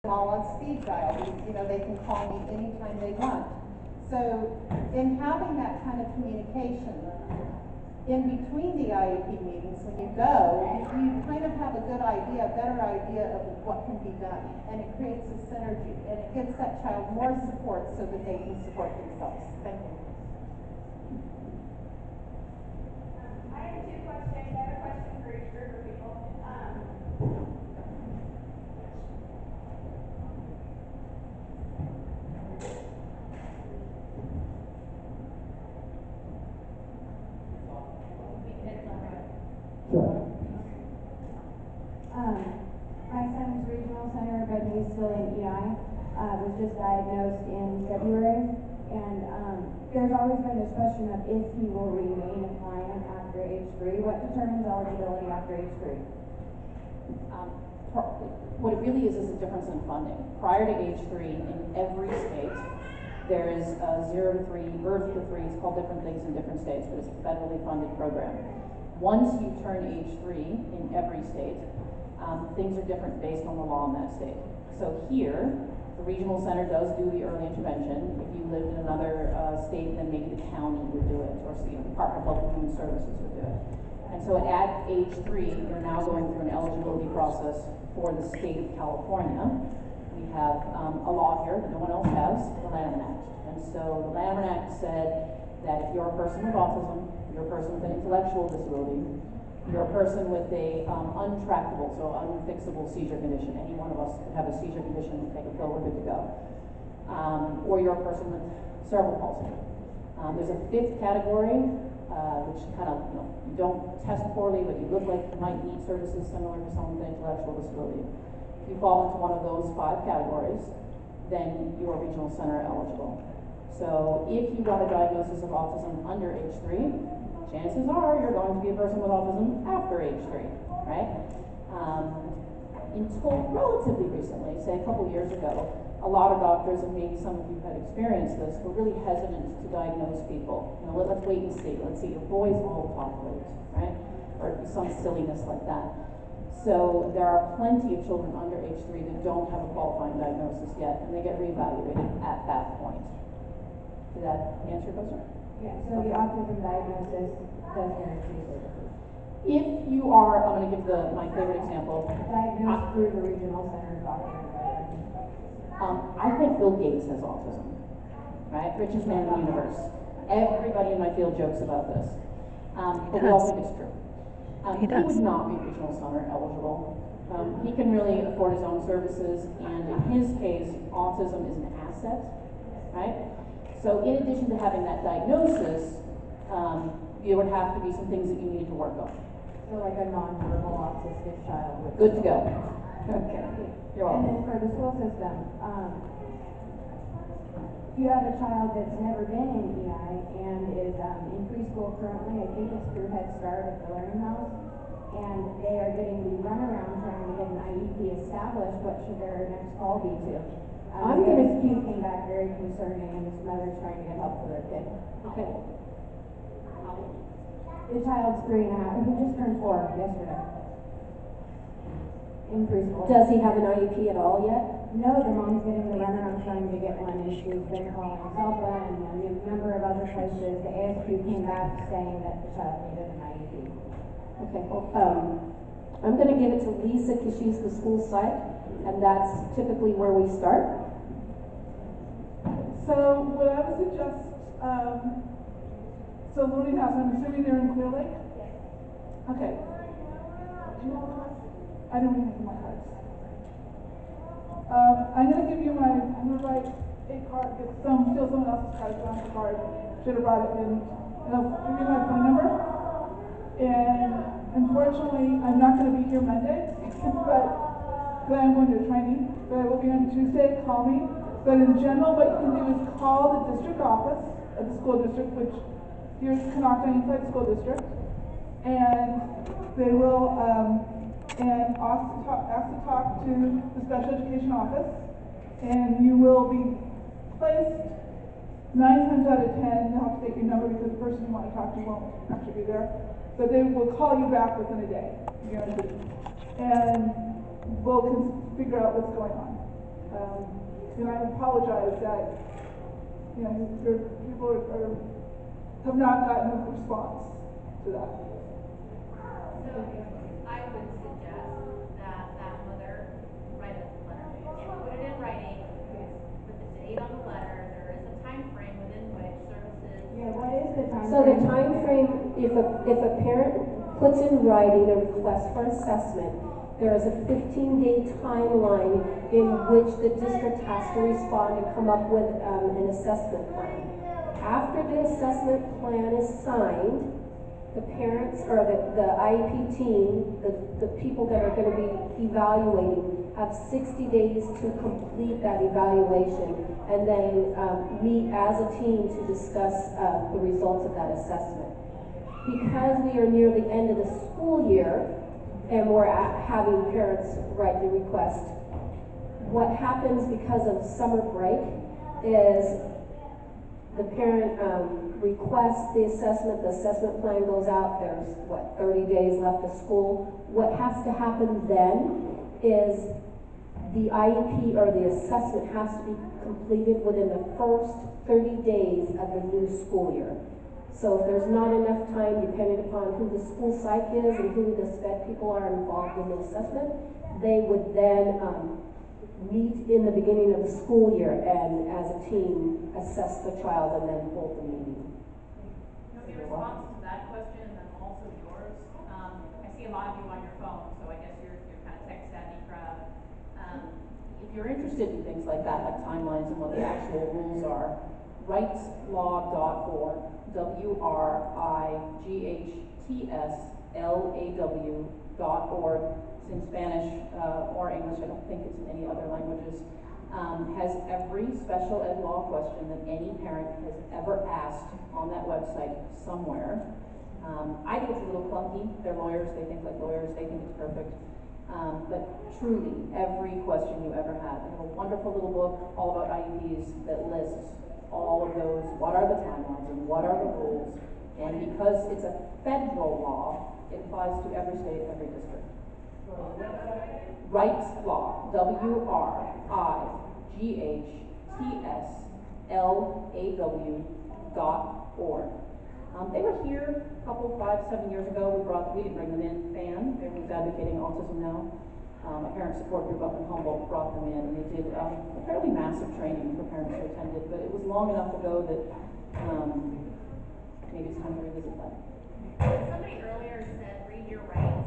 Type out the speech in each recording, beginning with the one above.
all on speed dial. You know, they can call me anytime they want. So in having that kind of communication in between the IEP meetings, when you go, you kind of have a good idea, a better idea of what can be done. And it creates a synergy, and it gives that child more support so that they can support themselves. Thank you. I have two questions. I have a question for each group of people. Sure. My son's regional center, but he's still in EI, was just diagnosed in February, and there's always been this question of if he will remain a client after age 3. What determines eligibility after age 3? What it really is a difference in funding. Prior to age 3, in every state, there is a 0 to 3, birth to 3, it's called different things in different states, but it's a federally funded program. Once you turn age 3 in every state, things are different based on the law in that state. So here, the regional center does do the early intervention. If you lived in another state, then maybe the county would do it, or the Department of Health and Human Services would do it. And so at age 3, you're now going through an eligibility process for the state of California. We have a law here that no one else has, the Lanham Act. And so the Lanham Act said that if you're a person with autism, you're a person with an intellectual disability, you're a person with a untractable, so unfixable seizure condition. Any one of us could have a seizure condition, take a pill, we're good to go. Or you're a person with cerebral palsy. There's a 5th category, which kind of, you don't test poorly, but you look like you might need services similar to someone with an intellectual disability. If you fall into one of those 5 categories, then you're regional center eligible. So if you got a diagnosis of autism under age 3, chances are you're going to be a person with autism after age 3, right? Until relatively recently, say a couple years ago, a lot of doctors, and maybe some of you had experienced this, were really hesitant to diagnose people. Let's wait and see. Let's see, your boys all talk late, right? Or some silliness like that. So there are plenty of children under age 3 that don't have a qualifying diagnosis yet, and they get reevaluated at that point. Did that answer your question? Yeah, so the autism diagnosis does guarantee services. If you are, I'm going to give my favorite example. Diagnosed through the regional center doctor. I think Bill Gates has autism, right? Richest man in the universe. Everybody in my field jokes about this, but we all think it's true. He would not be regional center eligible. He can really afford his own services, and in his case, autism is an asset, right? So in addition to having that diagnosis, there would have to be some things that you needed to work on. So like a non-verbal autistic child. Good to go. Okay. You're welcome. And then for the school system, if you have a child that's never been in EI and is in preschool currently, I think it's through Head Start at the Learning House, and they are getting the runaround trying to get an IEP established, what should their next call be to? The ASQ came back very concerning, and this mother's trying to get help for their kid. Okay. The child's 3.5. He just turned 4 yesterday. In preschool. Does he have an IEP at all yet? No, the mom's getting the runaround trying to get one, and she's been calling SELPA and a number of other places. The ASQ came back saying that the child needed an IEP. Okay, well, I'm going to give it to Lisa because she's the school site, and that's typically where we start. So what I would suggest, so Learning House, I'm assuming they're in Clear Lake? Yes. Okay. I don't even have my cards. I'm going to write a card, steal someone else's card, so I have a card. Should have brought it in. And I'll give you my phone number. And unfortunately, I'm not going to be here Monday, but I'm going to a training. But I will be on Tuesday. Call me. But in general, what you can do is call the district office of the school district, which here's Canocta Unified School District, and they will ask to talk to the special education office, and you will be placed 9 times out of 10. You'll have to take your number because the person you want to talk to won't actually be there, but they will call you back within a day, guaranteed, and we'll figure out what's going on. And I apologize that, you know, people have not gotten a response to that. So I would suggest that mother write a letter and put it in writing, with the date on the letter. There is a time frame within which services. Yeah, what is the time frame? So the time frame, if a parent puts in writing a request for assessment, there is a 15-day timeline in which the district has to respond and come up with an assessment plan. After the assessment plan is signed, the parents or the IEP team, the people that are going to be evaluating, have 60 days to complete that evaluation and then meet as a team to discuss the results of that assessment. Because we are near the end of the school year and we're having parents write the request, what happens because of summer break is the parent requests the assessment plan goes out, there's 30 days left of school. What has to happen then is the IEP or the assessment has to be completed within the first 30 days of the new school year. So if there's not enough time, depending upon who the school psych is and who the SPED people are involved in the assessment, they would then meet in the beginning of the school year and as a team assess the child and then hold the meeting. In response to that question and then also yours, I see a lot of you on your phone, so I guess you're kind of tech savvy crowd. If you're interested in things like that, like timelines and what the actual rules are, rightslaw.org, WRIGHTSLAW.org, it's in Spanish or English, I don't think it's in any other languages, has every special ed law question that any parent has ever asked on that website somewhere. I think it's a little clunky. They're lawyers, they think like lawyers, they think it's perfect. But truly, every question you ever have. They have a wonderful little book all about IEPs that lists all of those, what are the timelines and what are the rules. And because it's a federal law, it applies to every state, every district. Rights Law, WRIGHTSLAW.org. They were here a couple, 5-7 years ago. We didn't bring them in. FAN, who's advocating autism now, a parent support group up in Humboldt, brought them in, and they did a fairly massive training for parents who attended, but it was long enough ago that maybe it's time to revisit that. Somebody earlier said read your rights.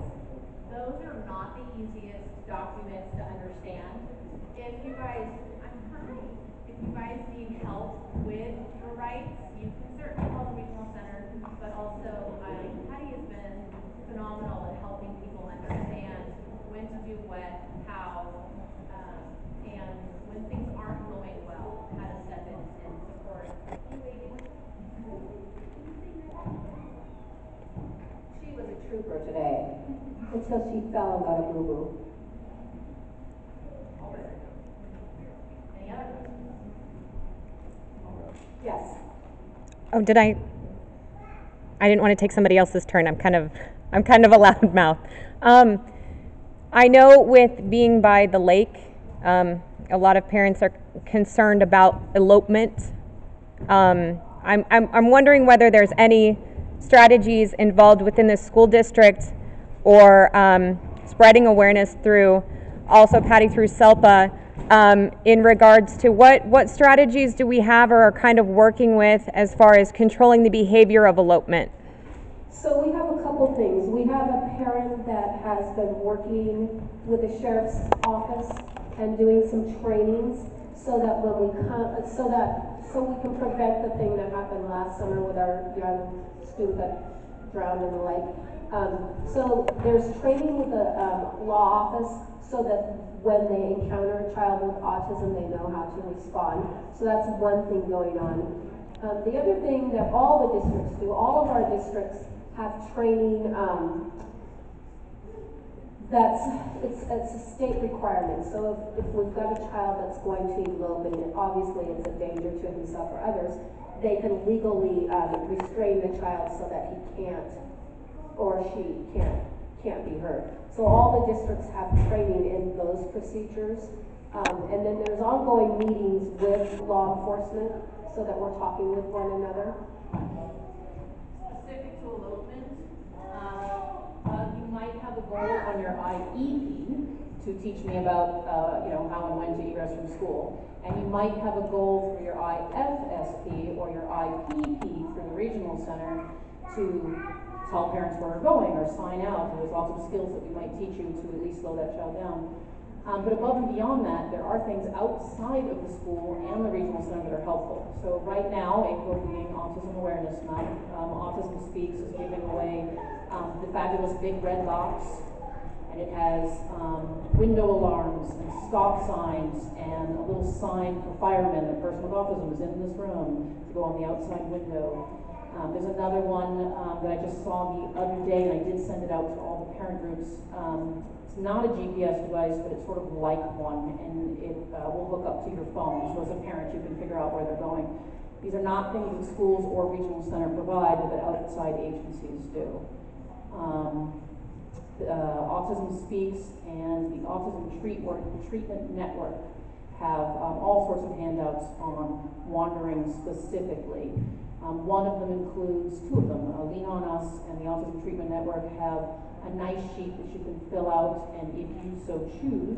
Those are not the easiest documents to understand. If you guys need help with your rights, you can certainly call the regional center, but also Patty has been phenomenal at helping people understand when to do what, how, and when things aren't going well, how to step in and support. She was a trooper today until she fell and got a boo-boo. Any other questions? Yes. Oh, did I didn't want to take somebody else's turn. I'm kind of a loud mouth. I know with being by the lake, a lot of parents are concerned about elopement. I'm wondering whether there's any strategies involved within the school district or spreading awareness through, also Patty, through SELPA, in regards to what strategies do we have or are kind of working with as far as controlling the behavior of elopement? So we have a couple things. We have a parent that has been working with the sheriff's office and doing some trainings so that when we come, so we can prevent the thing that happened last summer with our young student that drowned in the lake. So there's training with the law office so that when they encounter a child with autism, they know how to respond. So that's one thing going on. The other thing that all the districts do, all of our districts have training it's a state requirement. So if we've got a child that's going to elope and obviously it's a danger to himself or others, they can legally restrain the child so that he can't or she can't be hurt. So all the districts have training in those procedures. And then there's there's ongoing meetings with law enforcement so that we're talking with one another. Specific to elopement, you might have a goal on your IEP to teach me about, how and when to egress from school. And you might have a goal for your IFSP or your IPP through the regional center to tell parents where we're going or sign out. And there's lots of skills that we might teach you to at least slow that child down. But above and beyond that, there are things outside of the school and the regional center that are helpful. So right now, April being Autism Awareness Month, Autism Speaks is giving away the fabulous big red box, and it has window alarms and stop signs and a little sign for firemen. A person with autism is in this room to go on the outside window. There's another one that I just saw the other day, and I did send it out to all the parent groups. It's not a GPS device, but it's sort of like one, and it will hook up to your phone. So as a parent, you can figure out where they're going. These are not things that schools or regional center provide, but that outside agencies do. Autism Speaks and the Autism Treatment Network have all sorts of handouts on wandering specifically. One of them includes two of them. Lean On Us and the Autism Treatment Network have a nice sheet that you can fill out, and if you so choose,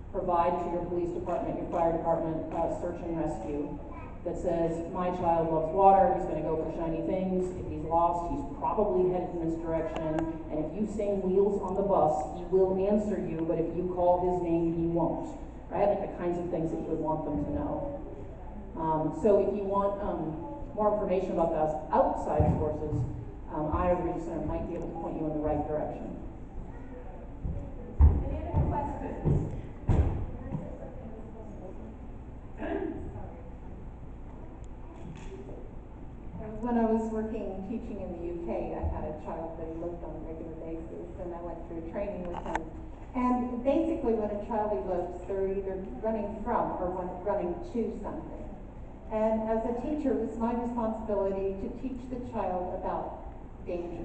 provide to your police department, your fire department, search and rescue, that says, my child loves water, he's going to go for shiny things. If he's lost, he's probably headed in this direction, and if you sing Wheels on the Bus, he will answer you, but if you call his name, he won't. Right? Like the kinds of things that you would want them to know. So if you want more information about those outside sources, I or the Regional Center might be able to point you in the right direction. Any other questions? When I was teaching in the UK, I had a child that eloped on a regular basis, and I went through training with him. And basically, when a child elopes, they're either running from or running to something. And as a teacher, it was my responsibility to teach the child about danger,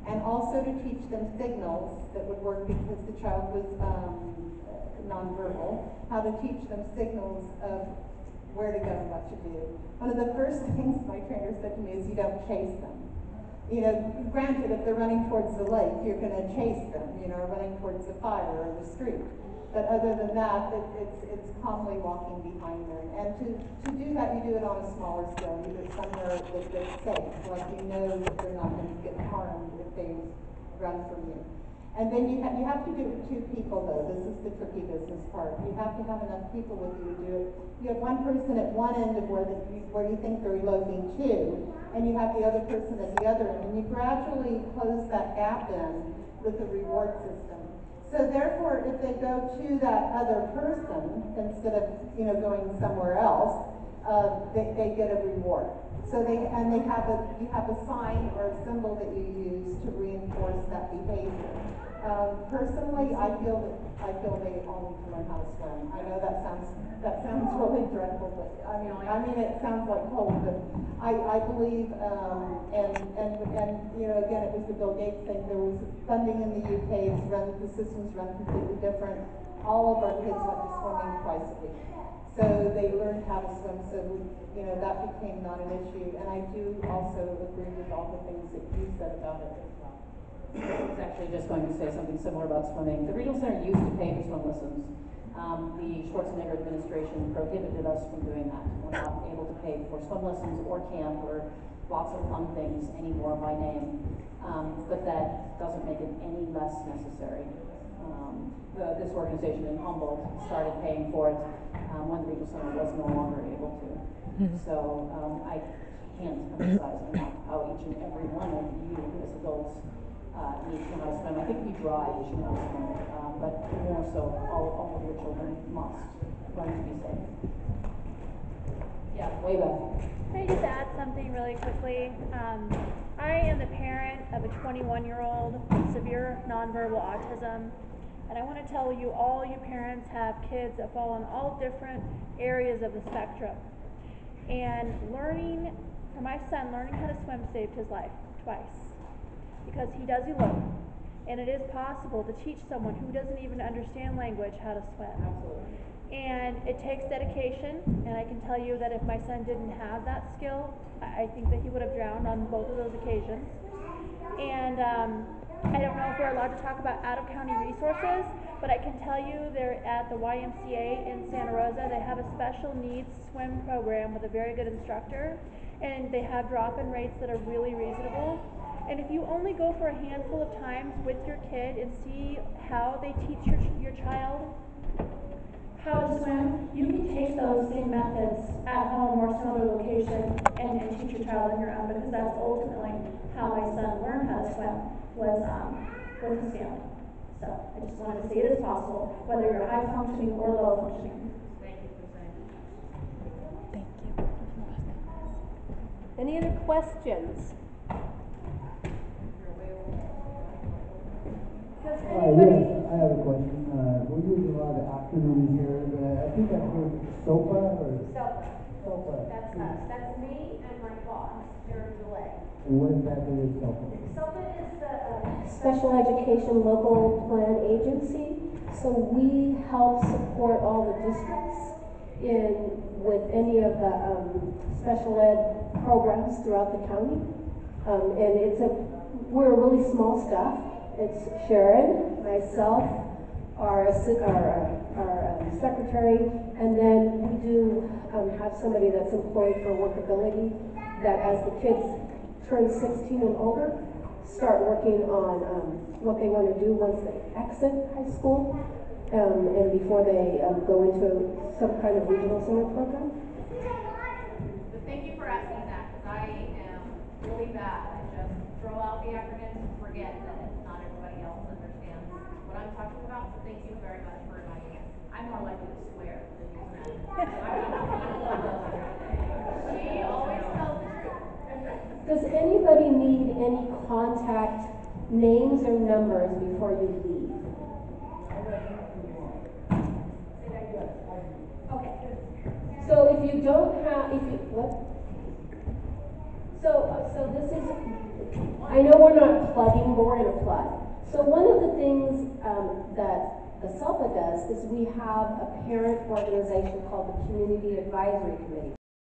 and also to teach them signals that would work because the child was nonverbal, how to teach them signals of where to go and what to do. One of the first things my trainer said to me is, you don't chase them. Granted, if they're running towards the lake, you're going to chase them, running towards the fire or the street. But other than that, it's calmly walking behind them. And to do that, you do it on a smaller scale. You do it somewhere that's safe, like you know that they're not going to get harmed if they run from you. And then you have to do it with two people, though. This is the tricky business part. You have to have enough people with you to do it. You have one person at one end of where you think they're eloping to, and you have the other person at the other end. And you gradually close that gap in with the reward system. So therefore, if they go to that other person instead of going somewhere else, they get a reward. So you have a sign or a symbol that you use to reinforce that behavior. Personally, I feel they all need to learn how to swim. I know that sounds really dreadful, but I mean it sounds like cold, but I believe and again, it was the Bill Gates thing. There was funding in the UK. The system's run completely different. All of our kids went to swimming twice a week. So they learned how to swim, so that became not an issue. And I do also agree with all the things that you said about it as well. I was actually just going to say something similar about swimming. The Regional Center used to pay for swim lessons. The Schwarzenegger administration prohibited us from doing that. We're not able to pay for swim lessons or camp or lots of fun things anymore by name. But that doesn't make it any less necessary. This organization in Humboldt started paying for it when the Regional Center was no longer able to. So I can't emphasize enough how each and every one of you as adults need to know how to swim. I think if you drive, you should know how to swim, but more so, all of your children must learn to be safe. Yeah, way back. Can I just add something really quickly? I am the parent of a 21-year-old with severe nonverbal autism. And I want to tell you, all you parents have kids that fall in all different areas of the spectrum. And for my son, learning how to swim saved his life twice. Because he does elope. And it is possible to teach someone who doesn't even understand language how to swim. Absolutely. And it takes dedication, and I can tell you that if my son didn't have that skill, I think that he would have drowned on both of those occasions. And I don't know if we're allowed to talk about out-of-county resources, but I can tell you they're at the YMCA in Santa Rosa. They have a special needs swim program with a very good instructor, and they have drop-in rates that are really reasonable. And if you only go for a handful of times with your kid and see how they teach your child how to swim, you can take those same methods at home or some other location and teach your child on your own, because that's ultimately how my son learned how to swim, was with his family. So I just wanted to say it is possible, whether you're high functioning or low functioning. Thank you for saying that. Thank you. Any other questions? Does Yes, anybody? I have a question. We're using a lot of acronyms here, but I think I've heard SOPA or SOPA. That's us. That's me and my boss, Jared DeLay. And what exactly is SOPA? SOPA is the Special Education Local Plan Agency. So we help support all the districts with any of the special ed programs throughout the county. And we're a really small staff. It's Sharon, myself, our secretary, and then we do have somebody that's employed for workability, that as the kids turn 16 and older, start working on what they want to do once they exit high school, and before they go into some kind of regional center program. But thank you for asking that, because I am really bad at just throw out the acronyms and forget that not everybody else understands what I'm talking about. So thank you very much for reminding us. I'm more likely to swear than use an acronym. She always tells the truth. Does anybody need any contact names or numbers before you leave? Okay. So if you don't have, So this is, I know we're not plugging, but we're going to plug. So one of the things that the SELPA does is we have a parent organization called the Community Advisory Committee.